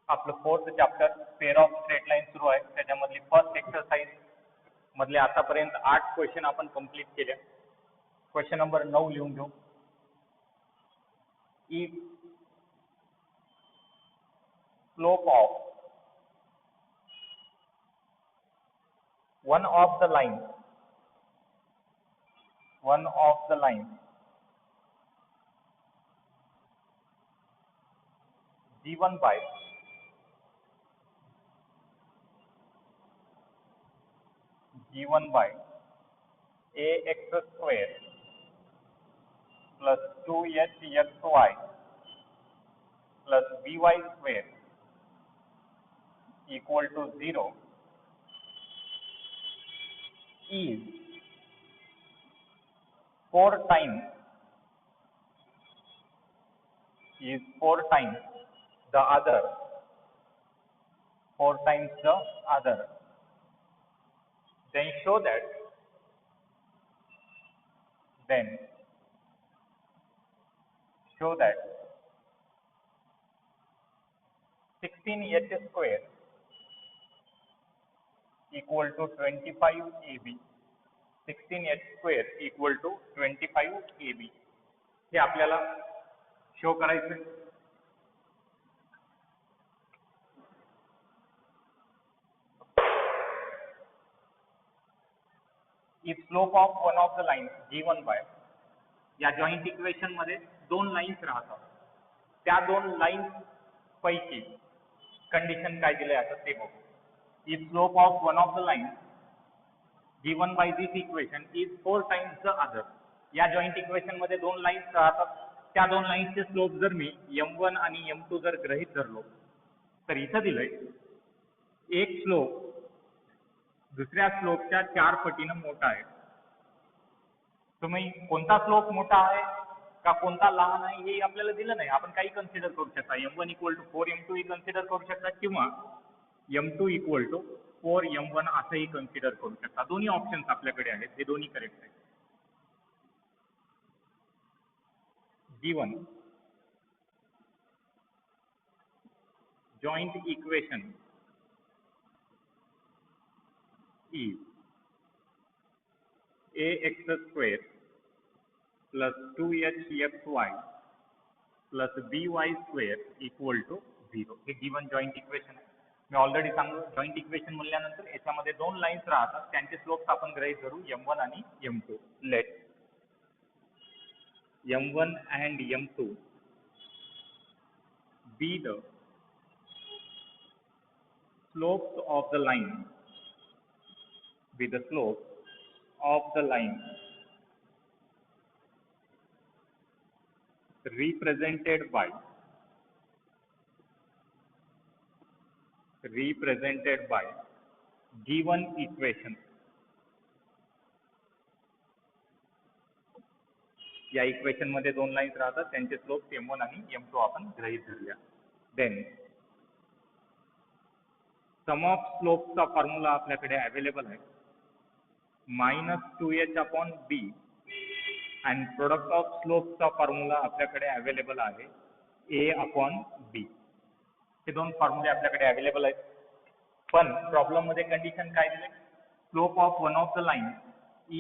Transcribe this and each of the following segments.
आपलं fourth chapter pair of straight line सुरू आहे. त्याच्यामधली फर्स्ट एक्सरसाइज मधले आतापर्यंत 8 क्वेश्चन आपण कंप्लीट केले. क्वेश्चन नंबर 9 लिहून घेऊ. If slope of one of the lines given by ax square plus 2hxy plus by square equal to 0 is 4 times the other, then show that 16h square equal to 25 AB. 16h square equal to 25 AB. हे आपल्याला show करायचं. If slope of one of the lines given by, या joint equation मध्ये दोन lines राहतात. त्या दोन lines पैकी कंडिशन काय दिले आता ते बघू. If slope of one of the lines given by this equation is 4 times the other. या जॉइंट इक्वेशन मध्ये दोन लाईन्स राहतात. त्या दोन लाईन्सचे स्लोप जर मी m1 आणि m2 जर गृहीत धरलो तर इथं दिलंय एक स्लोप दुसऱ्या स्लोपच्या 4 पटीनं मोठा आहे. तुम्ही कोणता स्लोप मोठा आहे का कोणता लहान आहे हे आपल्याला दिलं नाही. आपण काही कन्सिडर करू शकता. m1 = 4m2 ही कन्सिडर करू शकता किंवा m2 = 4m1 असंही कन्सिडर करू शकता. दोन्ही ऑप्शन्स आपल्याकडे आहेत. हे दोन्ही करेक्ट आहेत. given joint equation is ax square plus 2hxy plus by square equal to 0. हे given joint equation आहे. मी ऑलरेडी सांगलो जॉइंट इक्वेशन म्हणल्यानंतर याच्यामध्ये दोन लाईन्स राहतात. त्यांचे स्लोप्स आपण गृहीत धरू m1 आणि m2. Let m1 and m2 be the slopes of the line represented by given equation. या इक्वेशन मध्ये दोन लाईन्स राहतात. त्यांचे स्लोप m1 आणि m2 आपण गृहीत धरूया. देन सम ऑफ स्लोपचा फॉर्म्युला आपल्याकडे अवेलेबल आहे -2h/b आणि प्रोडक्ट ऑफ स्लोपचा फॉर्म्युला आपल्याकडे अवेलेबल आहे a/b. हे दोन फॉर्म्युले आपल्याकडे अवेलेबल आहेत. पण प्रॉब्लेम मध्ये कंडिशन काय दिली. Slope of one of the line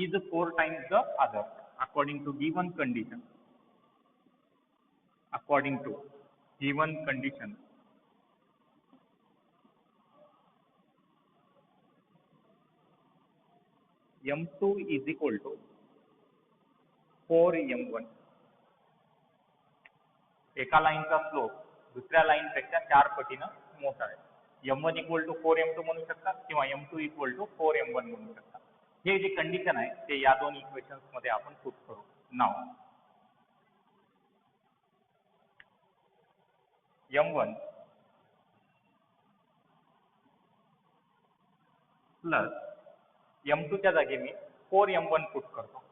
is 4 times the other according to given condition. m2 is equal to 4m1. एका लाईनचा स्लोप दुसऱ्या लाईन पेक्षा 4 पटीनं मोठा आहे. m1 = 4m2 म्हणू शकता किंवा m2 = 4m1 म्हणू शकता. हे जे कंडिशन आहे ते या दोन इक्वेशन्स मध्ये आपण पुट करू. नाव m1 प्लस m2 च्या जागी मी 4m1 पुट करतो.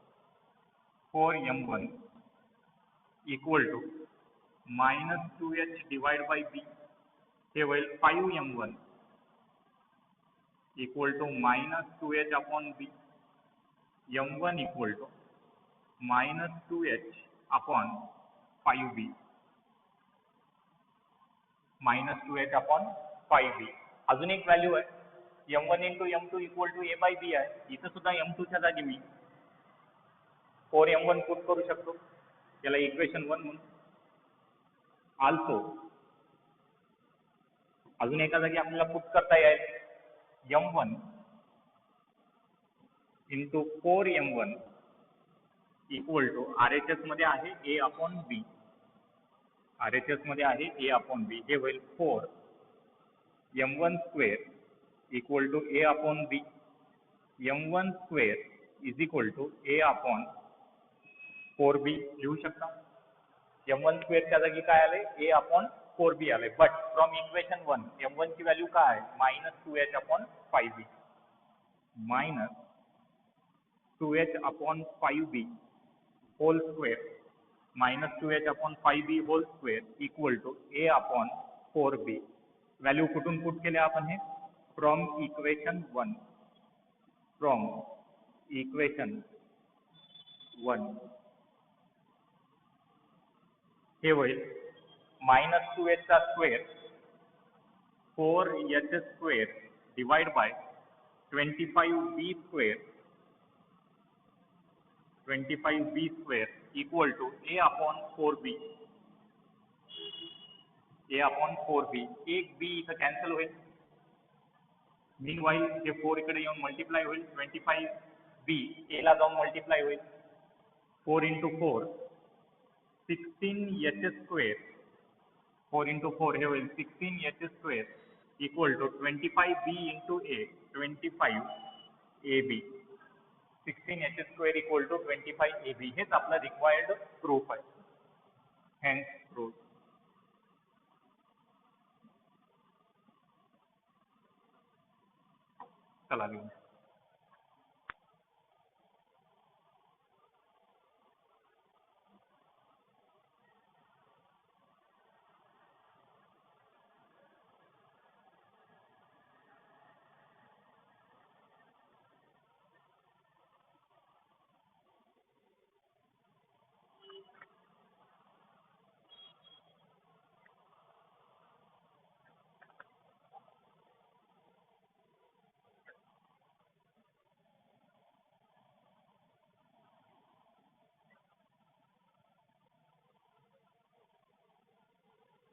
4m1 = -2h divided by b. हे होईल 5m1 = -2h/b. m1 = -2h/5b. -2h/5b. अजून एक व्हॅल्यू आहे m1 × m2 = a/b आहे. इथं सुद्धा m2 च्या जागी मी 4m1 पुट करू शकतो, याला इक्वेशन 1 म्हणून. आल्सो अजून एका जागी आपल्याला पुट करता येईल m1 × 4m1 = RHS मध्ये आहे a/b. RHS मध्ये आहे a/b. हे होईल 4m1² = a/b. m1² = a/4b लिहू शकता. m1² च्या जागी काय आले a/4b आले. बट फ्रॉम इक्वेशन 1 m1 ची व्हॅल्यू काय आहे -2h/5b. -2h/5b whole square -2h/5b whole square = a/4b. Value कुठून पुट केल्या आपण हे फ्रॉम इक्वेशन 1. हे होईल -2h² 4h² divide by 25b² = a/4b. एक b इथं कॅन्सल होईल. मीनवाईल हे 4 इकडे येऊन मल्टिप्लाय होईल. 25b a ला जाऊन मल्टिप्लाय होईल. 4 × 4 16h². 4 × 4 हे होईल 16h² = 25b × a 25ab. 16h² = 25ab. हेच आपलं रिक्वायर्ड प्रूफ आहे. Hence proof. चला लिहून.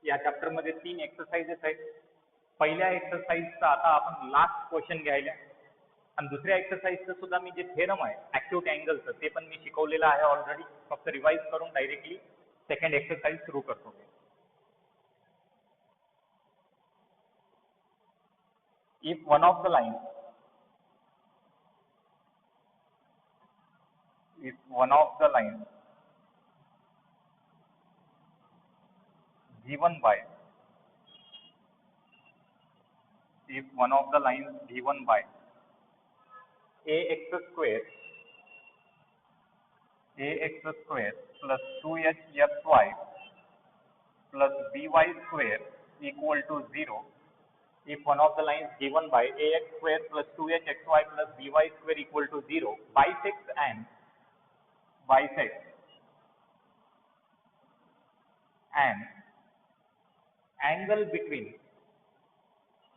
या चॅप्टर मध्ये 3 एक्सरसाइजेस आहेत. पहिल्या एक्सरसाइजचा आता आपण लास्ट क्वेश्चन घ्यायला आणि दुसऱ्या एक्सरसाइजचं सुद्धा मी जे थेरम आहे ॲक्यूट अँगलचं ते पण मी शिकवलेलं आहे ऑलरेडी. फक्त रिवाइज करून डायरेक्टली सेकंड एक्सरसाइज सुरू करतो. If one of the lines given by ax² plus 2hxy plus by² = 0. If one of the lines given by ax² plus 2hxy plus by² = 0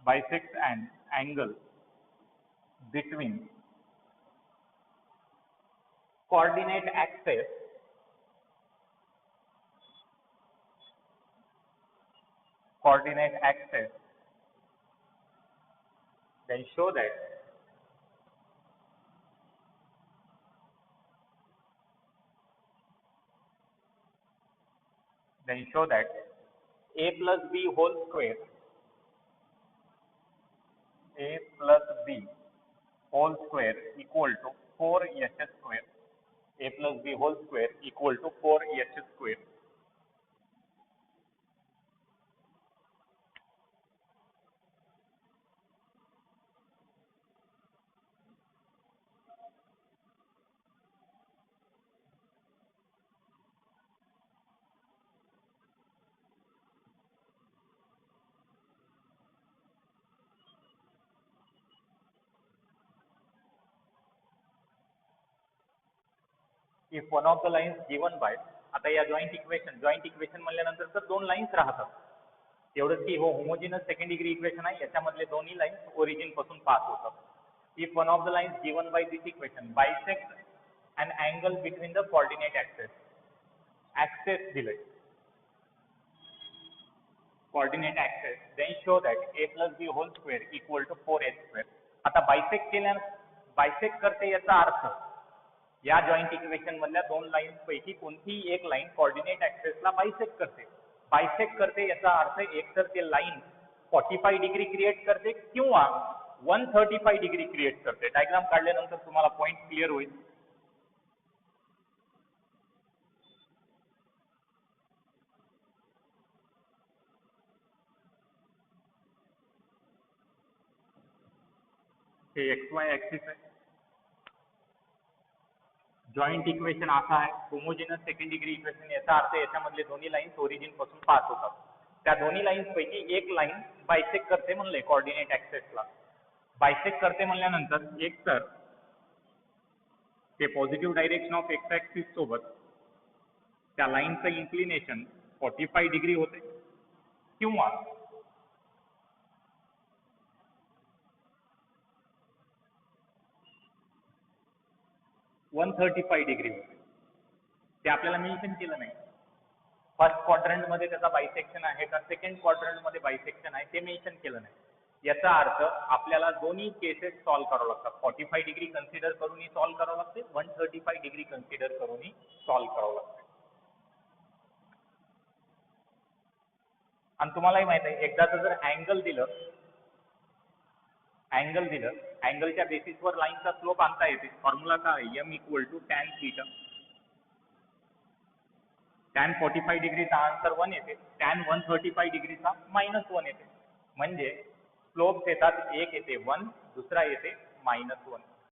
bisects an angle between coordinate axes then show that a plus b whole square equal to 4h². a plus b whole square equal to 4h². If one of the lines given by, आता या joint equation म्हणल्यानंतर तर दोन lines राहतात. एवढंच की हो homogeneous second degree equation आहे, याच्यामधले दोन्ही लाईन्स ओरिजिन पासून पास होतात. If one of the lines given by this equation bisect an angle between the coordinate axis दिले coordinate axis, then show that a plus b whole square equal to 4a square. आता bisect केल्यानं bisect करते याचा अर्थ या joint equation मधल्या दोन lines पैकी कोणतीही एक लाईन कोऑर्डिनेट ऍक्सेसला बायसेक्ट करते. बायसेक्ट करते याचा अर्थ एक तर ते लाईन 45 डिग्री क्रिएट करते किंवा 135 डिग्री क्रिएट करते. डायग्राम काढल्यानंतर तुम्हाला पॉइंट क्लिअर होईल. हे एक्स वाय ऍक्सिस आहे. जॉइंट इक्वेशन असा आहे होमोजिनस सेकंड डिग्री इक्वेशन, याचा अर्थ याच्यामधले दोन्ही लाईन्स ओरिजिन पासून पास होतात. त्या दोन्ही लाईन्स पैकी एक लाईन बायसेक्ट करते म्हणले कोऑर्डिनेट ऍक्सेसला. बायसेक्ट करते म्हणल्यानंतर एक तर ते positive direction of x axis सोबत त्या लाईनचं इन्क्लिनेशन 45 डिग्री होते किंवा 135 डिग्री होते. ते आपल्याला मेन्शन केलं नाही. फर्स्ट क्वाड्रंट मध्ये त्याचा बायसेक्शन आहे का सेकंड क्वाड्रंट मध्ये बायसेक्शन आहे ते मेन्शन केलं नाही. याचा अर्थ आपल्याला दोन्ही केसेस सॉल्व्ह करावं लागतात. 45 डिग्री कन्सिडर करूनही सॉल्व्ह करावं लागते, 135 डिग्री कन्सिडर करूनही सॉल्व्ह करावं लागते. आणि तुम्हालाही माहित आहे एकदाच जर अँगल दिलं अँगलच्या बेसिसवर लाईनचा स्लोप आणता येते. फॉर्म्युला काय आहे, m equal to tan theta. Tan 45 डिग्रीचा आन्सर 1 येते, टॅन 135 डिग्रीचा -1 येते. म्हणजे स्लोप्स येतात, एक येते 1, दुसरा येते -1.